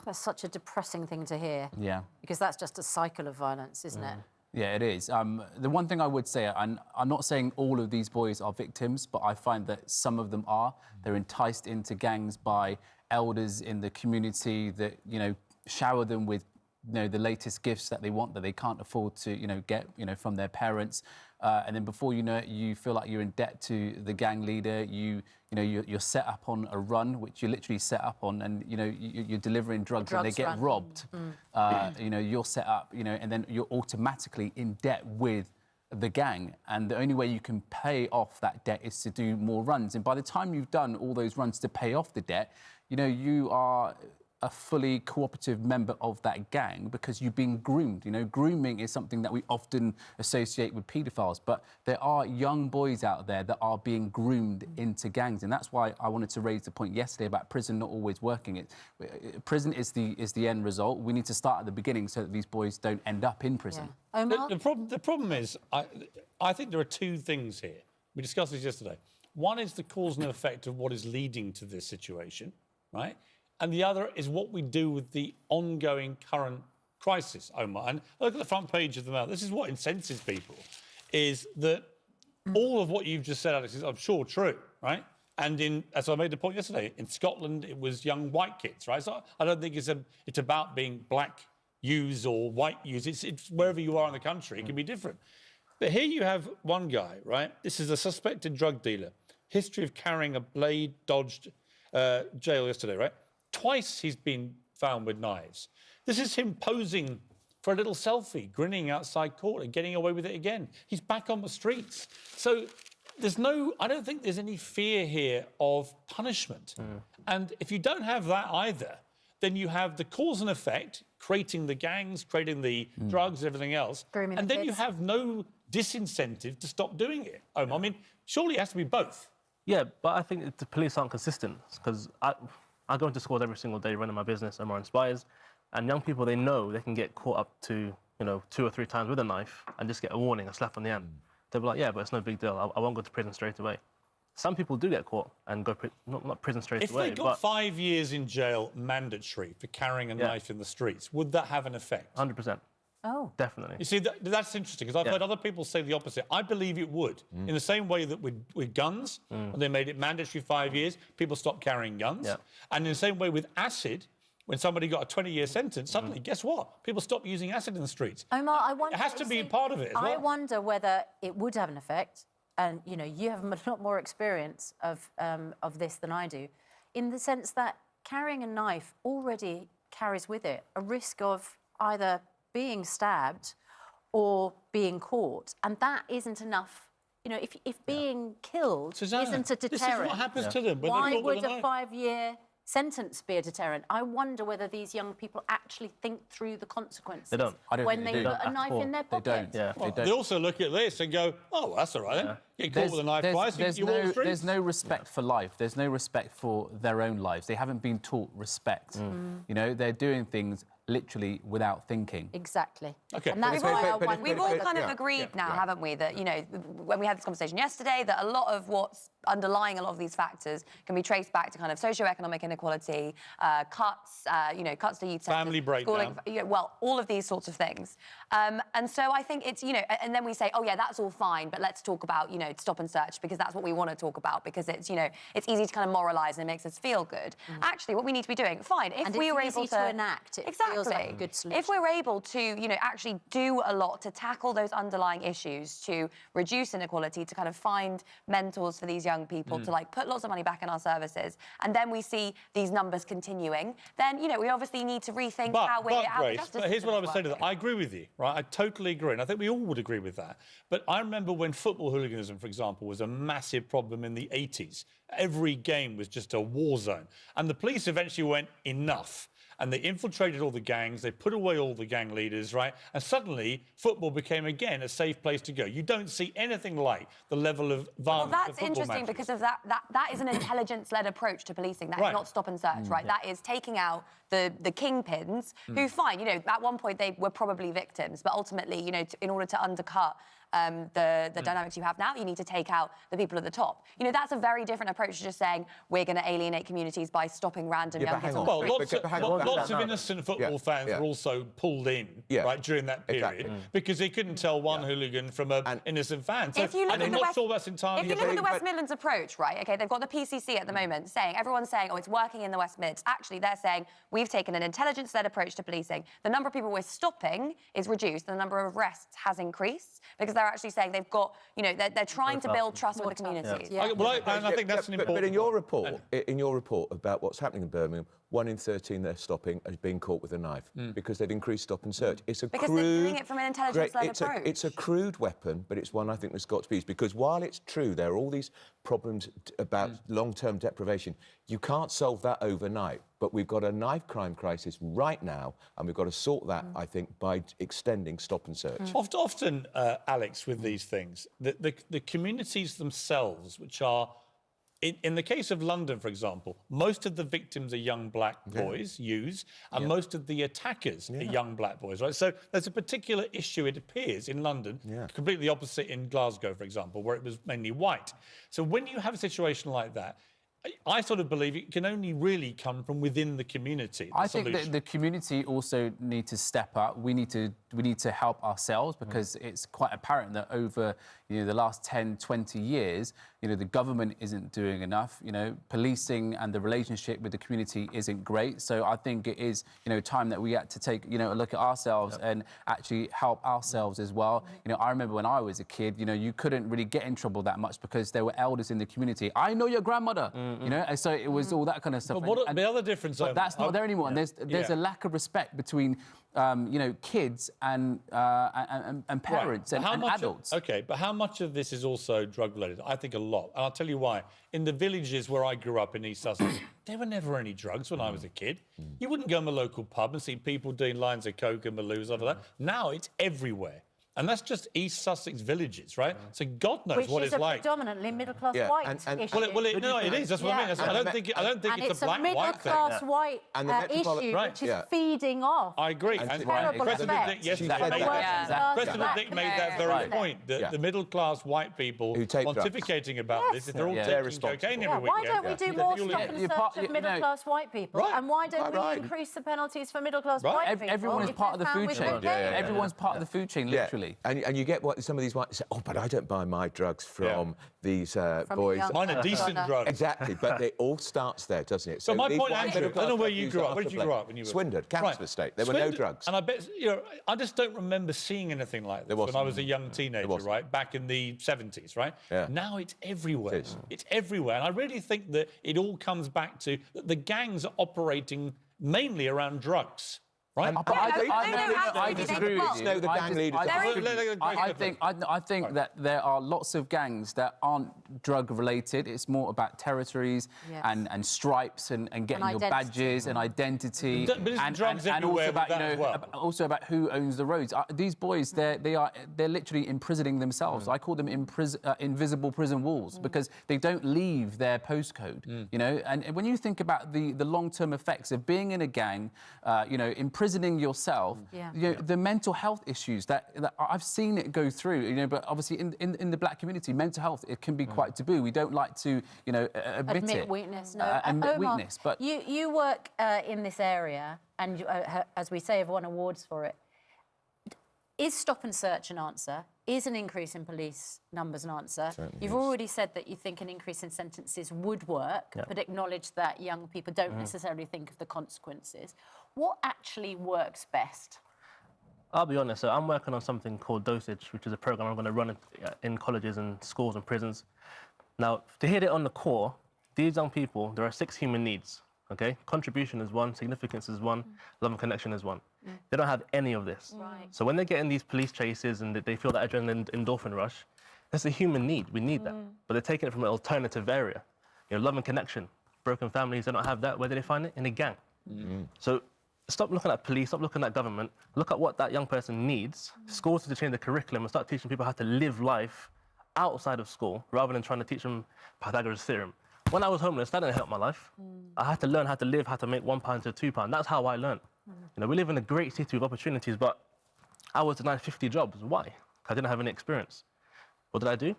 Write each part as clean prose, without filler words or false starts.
That's such a depressing thing to hear. Yeah. Because that's just a cycle of violence, isn't it? Yeah, it is. The one thing I would say, and I'm not saying all of these boys are victims, but I find that some of them are. They're enticed into gangs by elders in the community that, you know, shower them with, you know, the latest gifts that they want that they can't afford to, you know, get, you know, from their parents. And then before you know it, you feel like you're in debt to the gang leader. You're set up on a run, which you're literally set up on, and you're delivering drugs and they get robbed. You're set up, and then you're automatically in debt with the gang, and the only way you can pay off that debt is to do more runs. And by the time you've done all those runs to pay off the debt, you are a fully cooperative member of that gang because you've been groomed. Grooming is something that we often associate with paedophiles, but there are young boys out there that are being groomed into gangs, and that's why I wanted to raise the point yesterday about prison not always working. Prison is the end result. We need to start at the beginning so that these boys don't end up in prison. Yeah. Omar? The problem is, I think there are two things here. We discussed this yesterday. One is the cause and effect of what is leading to this situation, right? And the other is what we do with the ongoing current crisis, Omar. And look at the front page of the Mail. This is what incenses people, is that all of what you've just said, Alex, is, I'm sure, true, right? And as I made the point yesterday, in Scotland, it was young white kids, right? So I don't think it's about being black youths or white youths. It's wherever you are in the country, it can be different. But here you have one guy, right? This is a suspected drug dealer. History of carrying a blade, dodged jail yesterday, right? Twice he's been found with knives. This is him posing for a little selfie, grinning outside court and getting away with it again. He's back on the streets. So I don't think there's any fear here of punishment. And if you don't have that either, then you have the cause and effect, creating the gangs, creating the drugs, everything else. And then you have no disincentive to stop doing it. I mean, surely it has to be both. Yeah, but I think the police aren't consistent because I go into schools every single day running my business, Omar Inspires, and young people, they know they can get caught up to, 2 or 3 times with a knife and just get a warning, a slap on the hand. They'll be like, yeah, but it's no big deal. I won't go to prison straight away. Some people do get caught and go, not prison straight away. If they got 5 years in jail mandatory for carrying a knife in the streets, would that have an effect? 100%. Oh. Definitely. You see, that's interesting, because I've heard other people say the opposite. I believe it would. In the same way that with guns, when they made it mandatory 5 years, people stopped carrying guns. Yeah. And in the same way with acid, when somebody got a 20-year sentence, suddenly, guess what? People stopped using acid in the streets. Omar, I wonder... It has to be part of it as well. I wonder whether it would have an effect, and, you have a lot more experience of this than I do, in the sense that carrying a knife already carries with it a risk of either being stabbed or being caught, and that isn't enough. If being killed Susanna, isn't a deterrent, this is what happens to them when why they're caught with would a a knife? 5-year sentence be a deterrent? I wonder whether these young people actually think through the consequences They don't. I don't when think they they put do. a knife in their They pocket. don't. Yeah. They don't. They also look at this and go, oh, well, that's all right then. Get caught with a knife twice, you walk the streets. There's no respect for life. There's no respect for their own lives. They haven't been taught respect. They're doing things literally without thinking. Exactly. Okay. And that's why I wonder... We've all kind of agreed now, haven't we, that, when we had this conversation yesterday, that a lot of what's underlying a lot of these factors can be traced back to kind of socioeconomic inequality, cuts to youth centres, family breakdown. Well, all of these sorts of things. And so I think it's, and then we say, oh, yeah, that's all fine, but let's talk about, stop and search, because that's what we want to talk about, because it's, it's easy to kind of moralise and it makes us feel good. Actually, what we need to be doing, fine, if we were able to enact, it exactly. feels like a good solution. If we're able to, actually do a lot to tackle those underlying issues, to reduce inequality, to kind of find mentors for these young people, to put lots of money back in our services, and then we see these numbers continuing, then, we obviously need to rethink how we're... Grace, but here's what I would say to that. I agree with you, right? I totally agree, and I think we all would agree with that. But I remember when football hooliganism, for example, was a massive problem in the 80s. Every game was just a war zone. And the police eventually went, enough. And they infiltrated all the gangs, they put away all the gang leaders, right? And suddenly, football became, again, a safe place to go. You don't see anything like the level of violence. Well, that's interesting because of that is an intelligence-led approach to policing. That is not stop and search, right? That is taking out the kingpins who, fine, at one point they were probably victims, but ultimately, in order to undercut the dynamics you have now. You need to take out the people at the top. You know, that's a very different approach to just saying we're going to alienate communities by stopping random young kids on the Well, street. lots of innocent football fans were also pulled in right during that period because they couldn't tell one hooligan from an innocent fan. So if you look I'm not sure that's entirely. If you look at the West Midlands approach, right? Okay, they've got the PCC at the moment saying everyone's saying, oh, it's working in the West Mids. Actually, they're saying we've taken an intelligence-led approach to policing. The number of people we're stopping is reduced, and the number of arrests has increased because they're actually saying they've got, you know, they're trying to build trust with the communities. I think that's an important. But in your report about what's happening in Birmingham, 1 in 13 they're stopping has been caught with a knife because they've increased stop and search. It's a because crude, they're doing it from an intelligence-led approach. It's a crude weapon, but it's one I think that's got to be used because while it's true there are all these problems about long-term deprivation, you can't solve that overnight. But we've got a knife crime crisis right now, and we've got to sort that, I think, by extending stop and search. Often, Alex, with these things, the communities themselves, which are, in the case of London, for example, most of the victims are young black boys, youths, and most of the attackers are young black boys, right? So there's a particular issue, it appears, in London, completely opposite in Glasgow, for example, where it was mainly white. So when you have a situation like that, I sort of believe it can only really come from within the community. I think that the community also need to step up. We need to help ourselves because it's quite apparent that over the last 10, 20 years, the government isn't doing enough. Policing and the relationship with the community isn't great. So I think it is time that we had to take a look at ourselves and actually help ourselves as well. I remember when I was a kid, you couldn't really get in trouble that much because there were elders in the community. I know your grandmother. And so it was all that kind of stuff. But the other difference, but that's not there anymore. And there's a lack of respect between kids and parents and adults. Okay, but how much of this is also drug-related? I think a lot. And I'll tell you why. In the villages where I grew up in East Sussex, there were never any drugs when I was a kid. You wouldn't go in a local pub and see people doing lines of coke and Maloos over that. Now it's everywhere. And that's just East Sussex villages, right? So God knows what it's like. Which is a predominantly middle-class white issue. Well, it is. That's what I mean. I don't think it's a black-white thing. And it's a middle-class white issue, which is feeding off. I agree. And President Dick made that very point, that the middle-class white people pontificating about this, if they're all taking cocaine every weekend. Why don't we do more stop and search of middle-class white people? And why don't we increase the penalties for middle-class white people? Everyone's part of the food chain. Everyone's part of the food chain, literally. And you get what some of these whites say, but I don't buy my drugs from these boys. Mine are decent drugs. Exactly, but it all starts there, doesn't it? So my point, Andrew, I don't know where you grew up. Where did you grow up when you were... Swindon, Council Estate. There were no drugs. And I bet, I just don't remember seeing anything like this when I was a young teenager, right? Back in the 70s, right? Yeah. Now it's everywhere. It's everywhere. And I really think that it all comes back to that the gangs are operating mainly around drugs. Right? I disagree with you. The gang leaders. I think that there are lots of gangs that aren't drug-related. It's more about territories and stripes and getting your badges and identity. And also about who owns the roads. These boys, they're literally imprisoning themselves. I call them invisible prison walls because they don't leave their postcode. And when you think about the long-term effects of being in a gang, imprisoning yourself, the mental health issues that I've seen it go through, but obviously in the black community, mental health, it can be quite taboo. We don't like to, admit weakness. admit Omar, weakness. But you work in this area, and as we say, have won awards for it. Is stop and search an answer? Is an increase in police numbers an answer? You've already said that you think an increase in sentences would work, but acknowledge that young people don't necessarily think of the consequences. What actually works best? I'll be honest, so I'm working on something called Dosage, which is a program I'm going to run in colleges and schools and prisons. Now, to hit it on the core, these young people, there are 6 human needs, okay? Contribution is 1, significance is 1, love and connection is 1. They don't have any of this. So when they get in these police chases and they feel that adrenaline endorphin rush, that's a human need. We need that. But they're taking it from an alternative area. Love and connection. Broken families, they don't have that. Where do they find it? In a gang. So stop looking at police, stop looking at government. Look at what that young person needs. Schools need to change the curriculum and start teaching people how to live life outside of school rather than trying to teach them Pythagoras' theorem. When I was homeless, that didn't help my life. I had to learn how to live, how to make £1 to £2. That's how I learned. We live in a great city with opportunities, but I was denied 50 jobs. Why? I didn't have any experience. What did I do?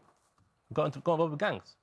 Got involved with gangs.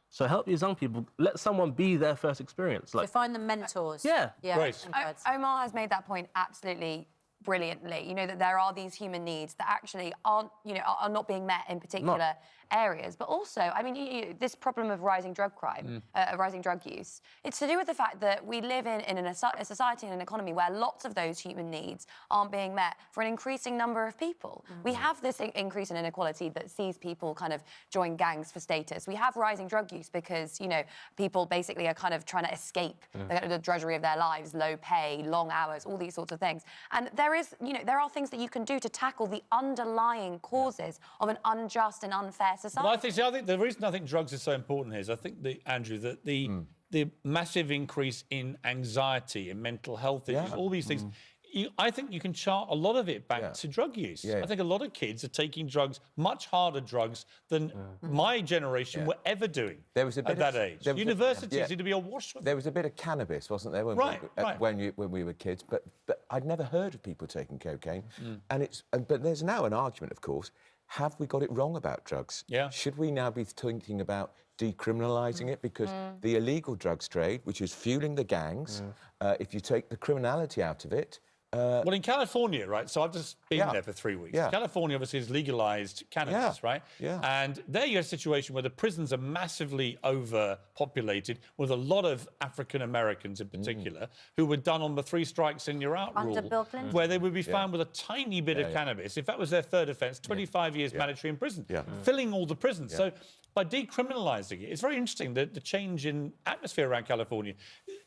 So help these young people. Let someone be their first experience. So find the mentors. Yeah. Grace. Omar has made that point absolutely brilliantly. You know, that there are these human needs that actually aren't, you know, are not being met in particular areas. But also, I mean, this problem of rising drug crime, rising drug use, it's to do with the fact that we live in a society and an economy where lots of those human needs aren't being met for an increasing number of people. We have this increase in inequality that sees people kind of join gangs for status. We have rising drug use because, you know, people basically are kind of trying to escape the drudgery of their lives, low pay, long hours, all these sorts of things. And there are things that you can do to tackle the underlying causes of an unjust and unfair society. But I think the reason I think drugs is so important here is I think, Andrew, that the massive increase in anxiety and mental health issues, all these things, I think you can chart a lot of it back to drug use. I think a lot of kids are taking drugs, much harder drugs than my generation were ever doing at that age. Universities need to be awash with it. There was a bit of cannabis, wasn't there, when we were kids, but I'd never heard of people taking cocaine. But there's now an argument, of course. Have we got it wrong about drugs? Should we now be thinking about decriminalising it? Because the illegal drugs trade, which is fueling the gangs, if you take the criminality out of it... well, in California, right, so I've just been there for 3 weeks. California obviously has legalised cannabis, right? And there you have a situation where the prisons are massively overpopulated with a lot of African Americans in particular who were done on the 3 strikes and you're out rule, where they would be found with a tiny bit of cannabis. If that was their third offence, 25 years mandatory in prison, filling all the prisons. So by decriminalising it, it's very interesting, the change in atmosphere around California.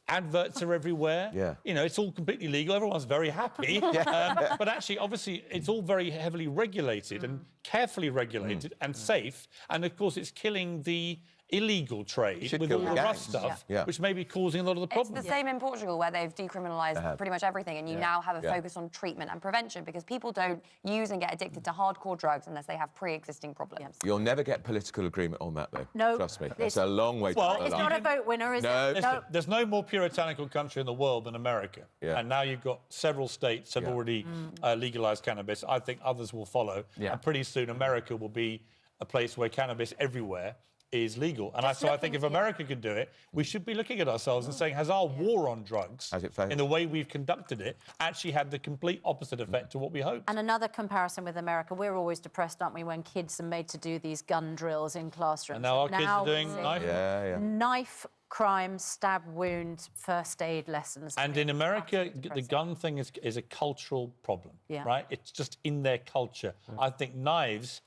Adverts are everywhere. You know, it's all completely legal. Everyone's very happy. But actually, obviously, it's all very heavily regulated and carefully regulated and safe. And, of course, it's killing the illegal trade with all the rough stuff, which may be causing a lot of the problems. It's the same in Portugal, where they've decriminalised pretty much everything, and you now have a focus on treatment and prevention, because people don't use and get addicted to hardcore drugs unless they have pre-existing problems. You'll never get political agreement on that, though. No. Trust me. It's a long way to go. It's not a vote winner, is it? No. There's no more puritanical country in the world than America. And now you've got several states have already legalised cannabis. I think others will follow. And pretty soon America will be a place where cannabis everywhere is legal. And so I think if America can do it, we should be looking at ourselves and saying, has our war on drugs, in the way we've conducted it, actually had the complete opposite effect to what we hoped? And another comparison with America, we're always depressed, aren't we, when kids are made to do these gun drills in classrooms. And now our kids are doing knife. Knife crime, stab wound, first aid lessons. And in America, the gun thing is a cultural problem, right? It's just in their culture. I think knives,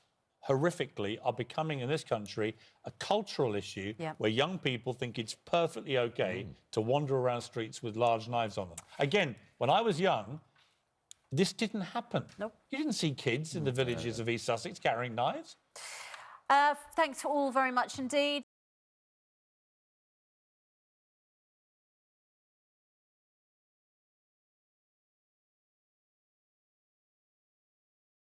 horrifically, are becoming in this country a cultural issue where young people think it's perfectly OK to wander around streets with large knives on them. Again, when I was young, this didn't happen. Nope. You didn't see kids in the villages of East Sussex carrying knives. Thanks all very much indeed.